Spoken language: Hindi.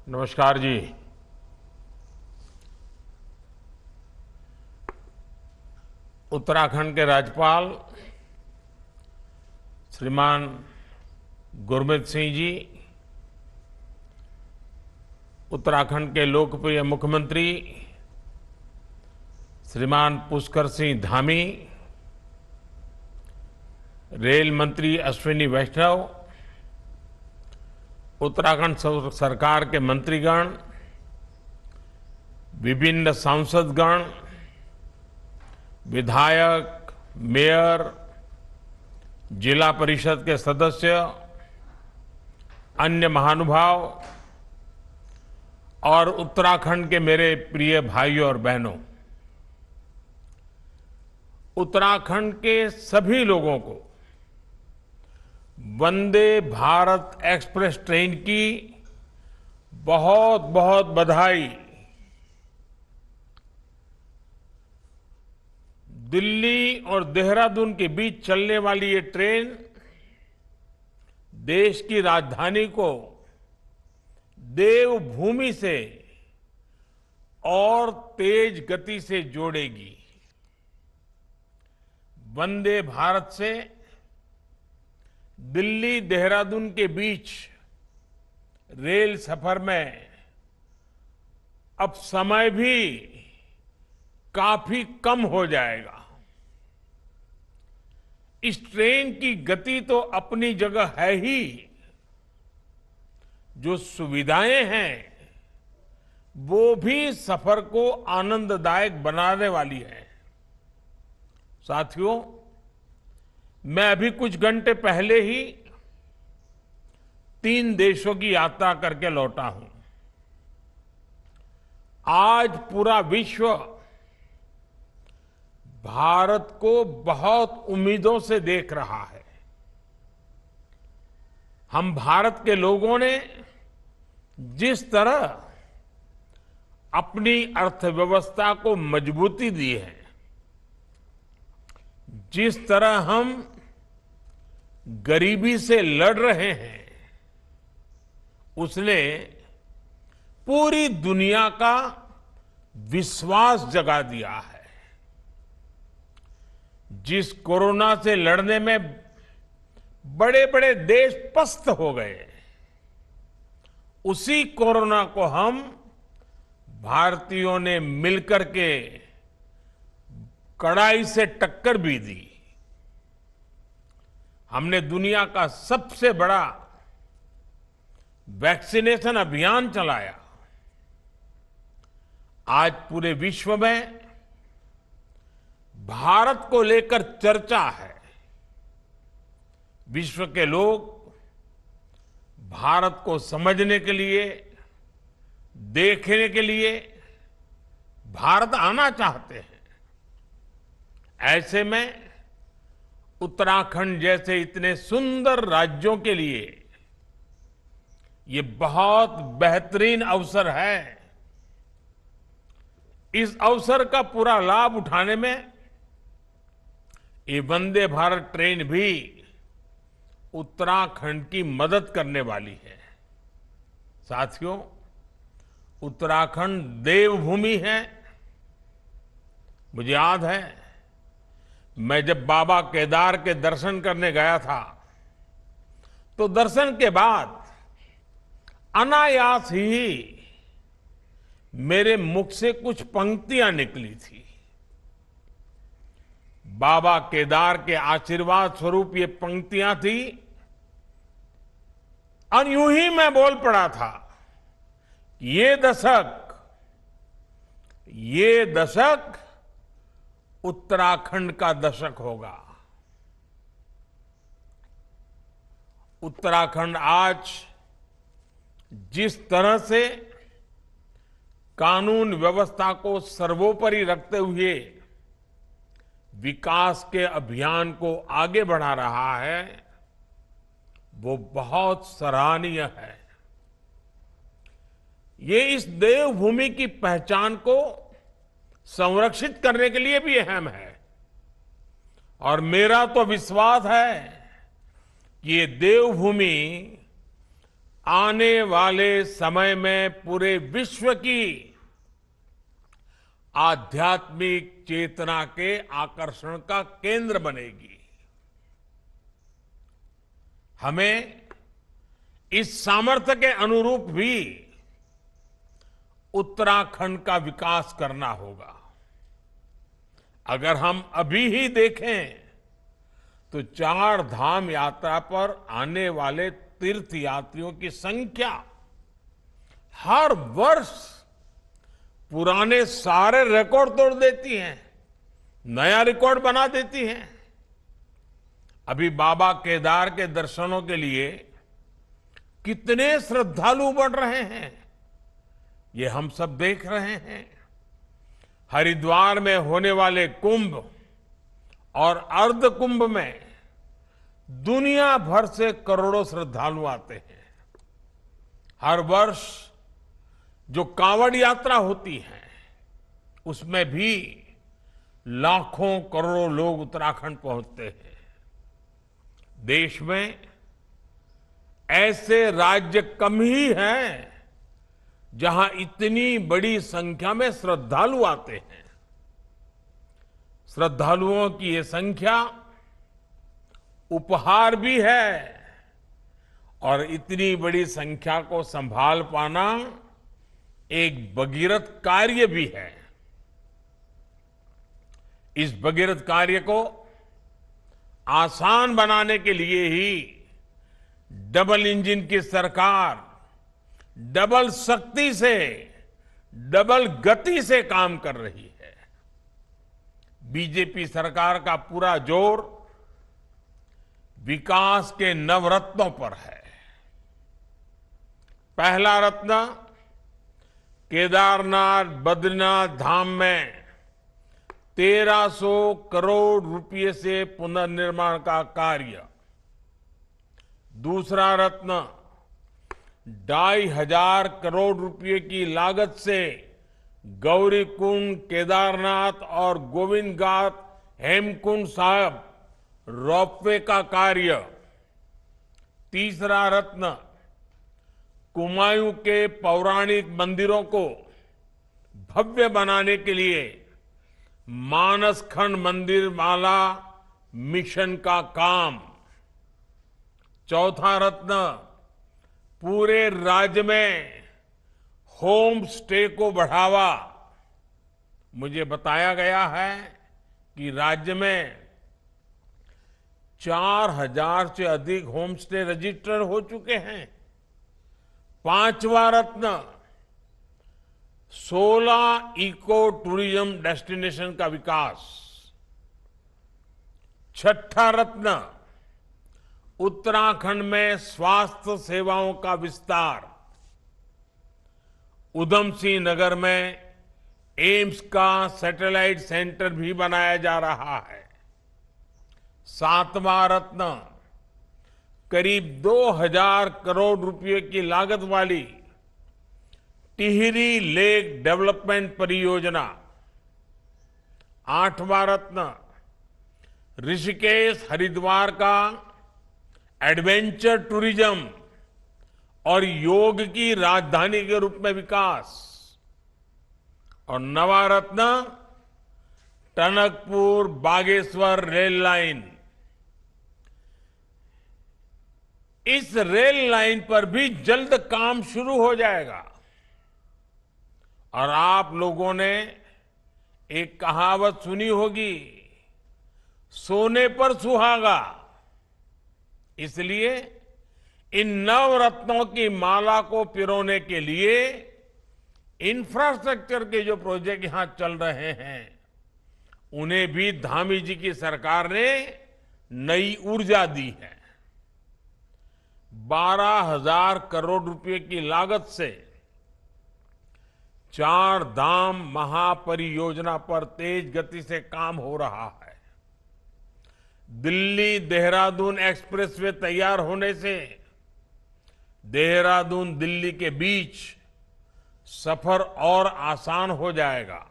नमस्कार जी। उत्तराखंड के राज्यपाल श्रीमान गुरमीत सिंह जी, उत्तराखंड के लोकप्रिय मुख्यमंत्री श्रीमान पुष्कर सिंह धामी, रेल मंत्री अश्विनी वैष्णव, उत्तराखंड सरकार के मंत्रीगण, विभिन्न सांसदगण, विधायक, मेयर, जिला परिषद के सदस्य, अन्य महानुभाव और उत्तराखंड के मेरे प्रिय भाइयों और बहनों, उत्तराखंड के सभी लोगों को वंदे भारत एक्सप्रेस ट्रेन की बहुत बहुत बधाई। दिल्ली और देहरादून के बीच चलने वाली ये ट्रेन देश की राजधानी को देवभूमि से और तेज गति से जोड़ेगी। वंदे भारत से दिल्ली देहरादून के बीच रेल सफर में अब समय भी काफी कम हो जाएगा। इस ट्रेन की गति तो अपनी जगह है ही, जो सुविधाएं हैं वो भी सफर को आनंददायक बनाने वाली है। साथियों, मैं अभी कुछ घंटे पहले ही 3 देशों की यात्रा करके लौटा हूं। आज पूरा विश्व भारत को बहुत उम्मीदों से देख रहा है। हम भारत के लोगों ने जिस तरह अपनी अर्थव्यवस्था को मजबूती दी है, जिस तरह हम गरीबी से लड़ रहे हैं, उसने पूरी दुनिया का विश्वास जगा दिया है। जिस कोरोना से लड़ने में बड़े बड़े देश पस्त हो गए, उसी कोरोना को हम भारतीयों ने मिलकर के कड़ाई से टक्कर भी दी। हमने दुनिया का सबसे बड़ा वैक्सीनेशन अभियान चलाया। आज पूरे विश्व में भारत को लेकर चर्चा है। विश्व के लोग भारत को समझने के लिए, देखने के लिए भारत आना चाहते हैं। ऐसे में उत्तराखंड जैसे इतने सुंदर राज्यों के लिए ये बहुत बेहतरीन अवसर है। इस अवसर का पूरा लाभ उठाने में ये वंदे भारत ट्रेन भी उत्तराखंड की मदद करने वाली है। साथियों, उत्तराखंड देवभूमि है। मुझे याद है, मैं जब बाबा केदार के दर्शन करने गया था, तो दर्शन के बाद अनायास ही मेरे मुख से कुछ पंक्तियां निकली थी। बाबा केदार के आशीर्वाद स्वरूप ये पंक्तियां थी, और यूं ही मैं बोल पड़ा था, ये दशक उत्तराखंड का दशक होगा। उत्तराखंड आज जिस तरह से कानून व्यवस्था को सर्वोपरि रखते हुए विकास के अभियान को आगे बढ़ा रहा है, वो बहुत सराहनीय है। ये इस देवभूमि की पहचान को संरक्षित करने के लिए भी अहम है। और मेरा तो विश्वास है कि ये देवभूमि आने वाले समय में पूरे विश्व की आध्यात्मिक चेतना के आकर्षण का केंद्र बनेगी। हमें इस सामर्थ्य के अनुरूप भी उत्तराखंड का विकास करना होगा। अगर हम अभी ही देखें तो 4 धाम यात्रा पर आने वाले तीर्थ यात्रियों की संख्या हर वर्ष पुराने सारे रिकॉर्ड तोड़ देती है, नया रिकॉर्ड बना देती है। अभी बाबा केदार के दर्शनों के लिए कितने श्रद्धालु बढ़ रहे हैं, ये हम सब देख रहे हैं। हरिद्वार में होने वाले कुंभ और अर्ध कुंभ में दुनिया भर से करोड़ों श्रद्धालु आते हैं। हर वर्ष जो कांवड़ यात्रा होती है उसमें भी लाखों करोड़ों लोग उत्तराखंड पहुंचते हैं। देश में ऐसे राज्य कम ही हैं जहां इतनी बड़ी संख्या में श्रद्धालु आते हैं। श्रद्धालुओं की ये संख्या उपहार भी है और इतनी बड़ी संख्या को संभाल पाना एक भगीरथ कार्य भी है। इस भगीरथ कार्य को आसान बनाने के लिए ही डबल इंजन की सरकार डबल शक्ति से, डबल गति से काम कर रही है। बीजेपी सरकार का पूरा जोर विकास के नवरत्नों पर है। पहला रत्न केदारनाथ बद्रीनाथ धाम में 1300 करोड़ रुपए से पुनर्निर्माण का कार्य। दूसरा रत्न 2500 करोड़ रुपए की लागत से गौरीकुंड, केदारनाथ और गोविंद घाट हेमकुंड साहब रोपवे का कार्य। तीसरा रत्न कुमायूं के पौराणिक मंदिरों को भव्य बनाने के लिए मानसखंड मंदिर माला मिशन का काम। चौथा रत्न पूरे राज्य में होम स्टे को बढ़ावा। मुझे बताया गया है कि राज्य में 4000 से अधिक होम स्टे रजिस्टर हो चुके हैं। पांचवा रत्न 16 इको टूरिज्म डेस्टिनेशन का विकास। छठा रत्न उत्तराखंड में स्वास्थ्य सेवाओं का विस्तार। उधम सिंह नगर में एम्स का सैटेलाइट सेंटर भी बनाया जा रहा है। सातवां रत्न करीब 2000 करोड़ रुपए की लागत वाली टिहरी लेक डेवलपमेंट परियोजना। आठवां रत्न ऋषिकेश हरिद्वार का एडवेंचर टूरिज्म और योग की राजधानी के रूप में विकास। और नवा रत्न टनकपुर बागेश्वर रेल लाइन। इस रेल लाइन पर भी जल्द काम शुरू हो जाएगा। और आप लोगों ने एक कहावत सुनी होगी, सोने पर सुहागा। इसलिए इन नवरत्नों की माला को पिरोने के लिए इंफ्रास्ट्रक्चर के जो प्रोजेक्ट यहां चल रहे हैं उन्हें भी धामी जी की सरकार ने नई ऊर्जा दी है। 12,000 करोड़ रुपए की लागत से 4 धाम महापरियोजना पर तेज गति से काम हो रहा है। दिल्ली देहरादून एक्सप्रेसवे तैयार होने से देहरादून दिल्ली के बीच सफर और आसान हो जाएगा।